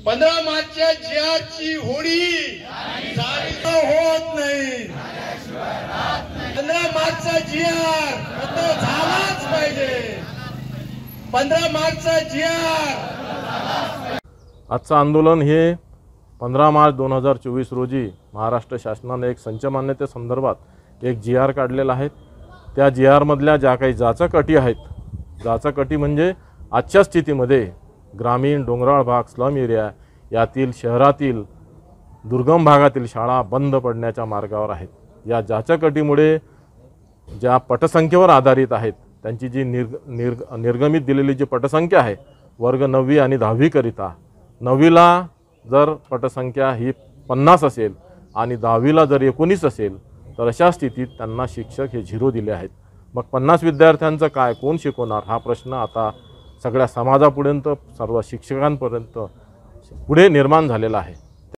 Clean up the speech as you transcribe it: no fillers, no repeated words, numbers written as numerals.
15 मार्चच्या जिहाची होळी झाली होत नाही। 15 मार्चचा जिहार रद्द झालाच पाहिजे। 15 मार्चचा जिहार। आजचं आंदोलन हे 15 मार्च 2024 रोजी महाराष्ट्र शासनाने एक संच मान्यतेसंदर्भात एक GR काढलेला आहे। त्या GR मधल्या ज्या काही जाचक अटी आहेत, जाचक अटी म्हणजे आजच्या स्थितीमध्ये ग्रामीण डोंगराळ भाग स्लम एरिया यातील शहरातील दुर्गम भागातील शाळा बंद पडण्याच्या मार्गावर आहेत। या जाचक अटीमुळे ज्या पटसंख्येवर आधारित आहेत त्यांची जी निर्गमित दिलेली जी पटसंख्या आहे वर्ग 9वी आणि 10वी करिता, 9वीला जर पटसंख्या ही 50 असेल आणि 10वीला जर 19 असेल तर अशा स्थितीत त्यांना शिक्षक हे 0 दिले आहेत। मग 50 विद्यार्थ्यांचं काय, कोण शिकवणार हा प्रश्न आता सगळ्या समाजापर्यंत सर्व शिक्षकांपर्यंत पुढे निर्माण झालेला आहे।